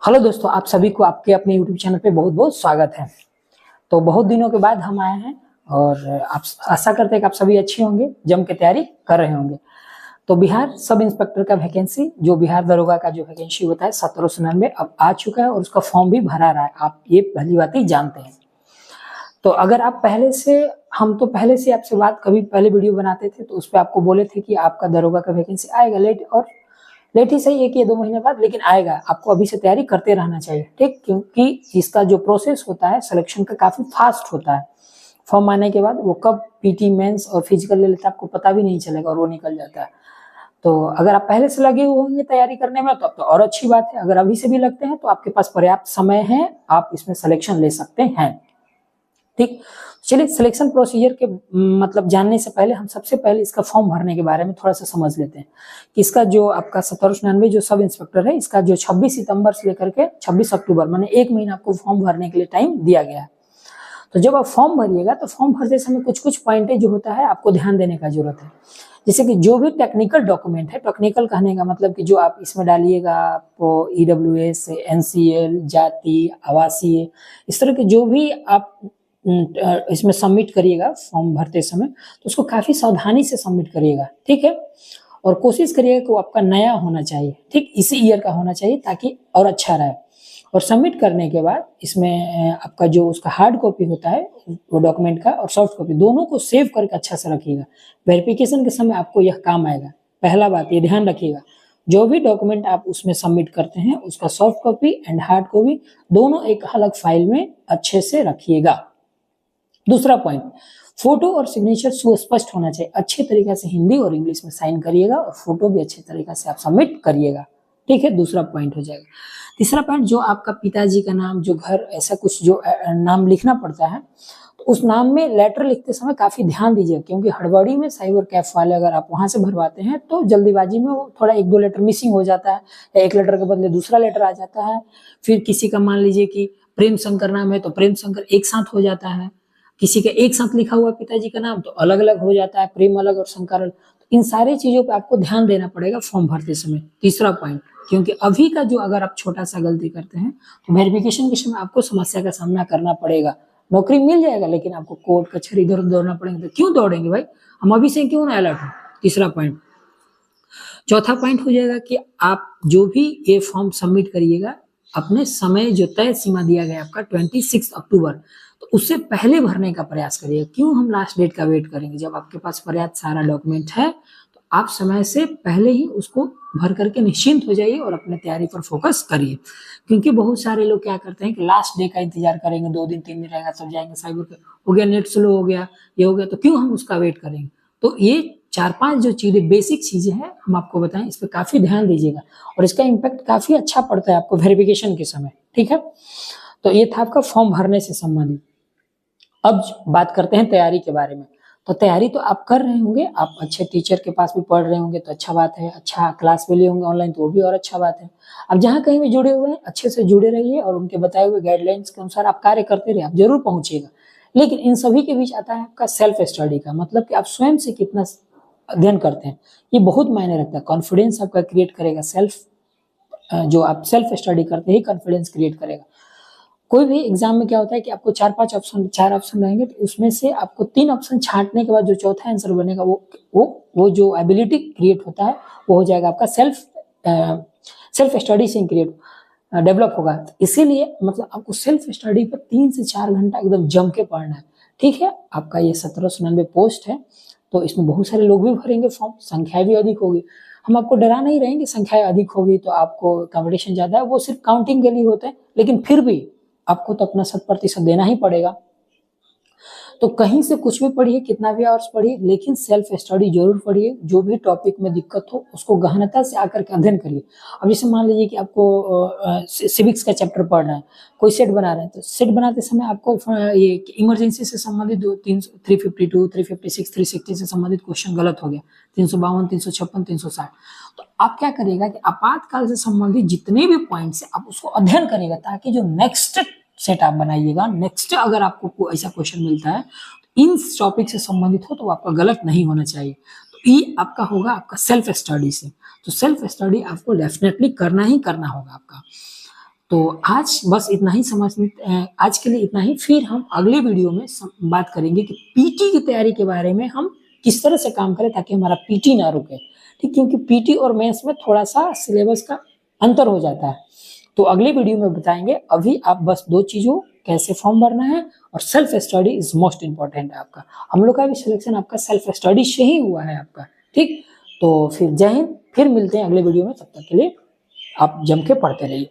Hello दोस्तों, आप सभी को आपके अपने यूट्यूब चैनल पे बहुत बहुत स्वागत है। तो बहुत दिनों के बाद हम आए हैं और आप आशा करते हैं कि आप सभी अच्छे होंगे, जम के तैयारी कर रहे होंगे। तो बिहार सब इंस्पेक्टर का वैकेंसी, जो बिहार दरोगा का जो वैकेंसी होता है 1799 अब आ चुका है और उसका फॉर्म भी भरा रहा है। आप ये पहली बात ही जानते हैं। तो अगर आप हम तो पहले से आपसे बात कभी पहले वीडियो बनाते थे तो उस पर आपको बोले थे कि आपका दरोगा का वैकेंसी आएगा, लेट ही सही, 1 या 2 महीने बाद, लेकिन आएगा। आपको अभी से तैयारी करते रहना चाहिए, ठीक, क्योंकि इसका जो प्रोसेस होता है सिलेक्शन का काफी फास्ट होता है। फॉर्म आने के बाद वो कब पीटी मेंस और फिजिकल ले लेता है आपको पता भी नहीं चलेगा और वो निकल जाता है। तो अगर आप पहले से लगे हुए होंगे तैयारी करने में तो अब तो और अच्छी बात है। अगर अभी से भी लगते हैं तो आपके पास पर्याप्त समय है, आप इसमें सिलेक्शन ले सकते हैं। ठीक, चलिए सिलेक्शन प्रोसीजर के मतलब जानने से पहले हम सबसे पहले इसका फॉर्म भरने के बारे में थोड़ा सा समझ लेते हैं कि इसका जो आपका 1799 जो सब इंस्पेक्टर है, इसका जो 26 सितंबर से लेकर के 26 अक्टूबर माने 1 महीना आपको फॉर्म भरने के लिए टाइम दिया गया है। तो जब आप फॉर्म भरिएगा तो फॉर्म भरते समय कुछ कुछ पॉइंटें जो होता है आपको ध्यान देने का जरूरत है। जैसे कि जो भी टेक्निकल डॉक्यूमेंट है, टेक्निकल कहने का मतलब कि जो आप इसमें डालिएगा, आपको ईडब्ल्यूएस, एनसीएल, जाति, आवासीय, इस तरह के जो भी आप इसमें सबमिट करिएगा फॉर्म भरते समय, तो उसको काफी सावधानी से सबमिट करिएगा, ठीक है। और कोशिश करिएगा कि वो आपका नया होना चाहिए, ठीक, इसी ईयर का होना चाहिए ताकि और अच्छा रहे। और सबमिट करने के बाद इसमें आपका जो उसका हार्ड कॉपी होता है वो डॉक्यूमेंट का और सॉफ्ट कॉपी दोनों को सेव करके अच्छा से रखिएगा। वेरिफिकेशन के समय आपको यह काम आएगा। पहला बात ये ध्यान रखिएगा, जो भी डॉक्यूमेंट आप उसमें सबमिट करते हैं उसका soft copy and hard copy दोनों एक अलग फाइल में अच्छे से रखिएगा। दूसरा पॉइंट, फोटो और सिग्नेचर सुस्पष्ट होना चाहिए। अच्छे तरीके से हिंदी और इंग्लिश में साइन करिएगा और फोटो भी अच्छे तरीके से आप सबमिट करिएगा, ठीक है। दूसरा पॉइंट हो जाएगा। तीसरा पॉइंट, जो आपका पिताजी का नाम, जो घर, ऐसा कुछ जो नाम लिखना पड़ता है तो उस नाम में लेटर लिखते समय काफी ध्यान दीजिए, क्योंकि हड़बड़ी में साइबर कैफ वाले अगर आप वहां से भरवाते हैं तो जल्दीबाजी में वो थोड़ा 1-2 लेटर मिसिंग हो जाता है, या एक लेटर के बदले दूसरा लेटर आ जाता है। फिर किसी का मान लीजिए कि प्रेम शंकर नाम है तो प्रेम शंकर एक साथ हो जाता है, किसी का एक साथ लिखा हुआ पिताजी का नाम तो अलग अलग हो जाता है, प्रेम अलग और शंकर अलग। तो इन सारी चीजों पे आपको ध्यान देना पड़ेगा फॉर्म भरते समय। तीसरा पॉइंट, क्योंकि अभी का जो अगर आप छोटा सा गलती करते हैं तो वेरिफिकेशन के समय आपको समस्या का सामना करना पड़ेगा। नौकरी मिल जाएगा लेकिन आपको कोर्ट कचहरी इधर दौड़ना पड़ेगा, तो क्यों दौड़ेंगे भाई, हम अभी से क्यों ना अलर्ट हो। तीसरा पॉइंट। चौथा पॉइंट हो जाएगा कि आप जो भी ये फॉर्म सबमिट करिएगा अपने समय, जो तय सीमा दिया गया आपका 26 अक्टूबर, तो उससे पहले भरने का प्रयास करिए। क्यों हम लास्ट डेट का वेट करेंगे, जब आपके पास पर्याप्त सारा डॉक्यूमेंट है तो आप समय से पहले ही उसको भर करके निश्चिंत हो जाइए और अपने तैयारी पर फोकस करिए। क्योंकि बहुत सारे लोग क्या करते हैं कि लास्ट डे का इंतजार करेंगे, 2 दिन 3 दिन रहेगा तब जाएंगे, साइबर पे हो गया, नेट स्लो हो गया, ये हो गया, तो क्यों हम उसका वेट करेंगे। तो ये 4-5 जो चीजें, बेसिक चीजें हैं, हम आपको बताएं, इस पर काफी ध्यान दीजिएगा और इसका इम्पैक्ट काफी अच्छा पड़ता है आपको वेरिफिकेशन के समय, ठीक है। तो ये था आपका फॉर्म भरने से संबंधित। अब बात करते हैं तैयारी के बारे में। तो तैयारी तो आप कर रहे होंगे, आप अच्छे टीचर के पास भी पढ़ रहे होंगे तो अच्छा बात है, अच्छा क्लास भी लिए होंगे ऑनलाइन तो वो भी और अच्छा बात है। अब जहाँ कहीं भी जुड़े हुए हैं अच्छे से जुड़े रहिए और उनके बताए हुए गाइडलाइंस के अनुसार आप कार्य करते रहिए, आप जरूर पहुंचिएगा। लेकिन इन सभी के बीच आता है आपका सेल्फ स्टडी का, मतलब कि आप स्वयं से कितना अध्ययन करते हैं, ये बहुत मायने रखता है। कॉन्फिडेंस आपका क्रिएट करेगा, जो आप सेल्फ स्टडी करते ही कॉन्फिडेंस क्रिएट करेगा। कोई भी एग्जाम में क्या होता है कि आपको 4 ऑप्शन रहेंगे, तो उसमें से आपको 3 ऑप्शन छांटने के बाद जो चौथा आंसर बनेगा वो जो एबिलिटी क्रिएट होता है वो हो जाएगा आपका सेल्फ स्टडी से क्रिएट डेवलप होगा। तो इसीलिए मतलब आपको सेल्फ स्टडी पर 3 से 4 घंटा एकदम जम के पढ़ना है, ठीक है। आपका ये 1799 पोस्ट है तो इसमें बहुत सारे लोग भी भरेंगे फॉर्म, संख्या भी अधिक होगी। हम आपको डरा नहीं रहेंगे, संख्या अधिक होगी तो आपको कंपटीशन ज्यादा है, वो सिर्फ काउंटिंग के लिए होता है, लेकिन फिर भी आपको तो अपना 100% देना ही पड़ेगा। तो कहीं से कुछ भी पढ़िए, कितना भी आवर्स पढ़िए, लेकिन सेल्फ स्टडी जरूर पढ़िए। जो भी टॉपिक में दिक्कत हो उसको गहनता से आकर के अध्ययन करिए। अब जैसे मान लीजिए कि आपको सिविक्स का चैप्टर पढ़ना है, कोई सेट बना रहे हैं, तो सेट बनाते समय आपको ये इमरजेंसी से संबंधित 352, 356, 360 से संबंधित क्वेश्चन गलत हो गया, 352, 356, 360, तो आप क्या करिएगा कि आपातकाल से संबंधित जितने भी पॉइंट्स है आप उसको अध्ययन करिएगा, ताकि जो नेक्स्ट सेट आप बनाइएगा, नेक्स्ट अगर आपको ऐसा क्वेश्चन मिलता है तो इन टॉपिक से संबंधित हो तो आपका गलत नहीं होना चाहिए। तो ये आपका होगा आपका सेल्फ स्टडी से। तो सेल्फ स्टडी आपको डेफिनेटली करना ही करना होगा आपका। तो आज बस इतना ही आज के लिए इतना ही। फिर हम अगले वीडियो में बात करेंगे कि पीटी की तैयारी के बारे में हम किस तरह से काम करें ताकि हमारा पीटी ना रुके, ठीक, क्योंकि पीटी और मेंस में थोड़ा सा सिलेबस का अंतर हो जाता है। तो अगले वीडियो में बताएंगे। अभी आप बस 2 चीजों, कैसे फॉर्म भरना है और self study is most important है आपका। हम लोग का भी सिलेक्शन आपका सेल्फ स्टडी से ही हुआ है आपका, ठीक। तो फिर जय हिंद, फिर मिलते हैं अगले वीडियो में। तब तक के लिए आप जम के पढ़ते रहिए।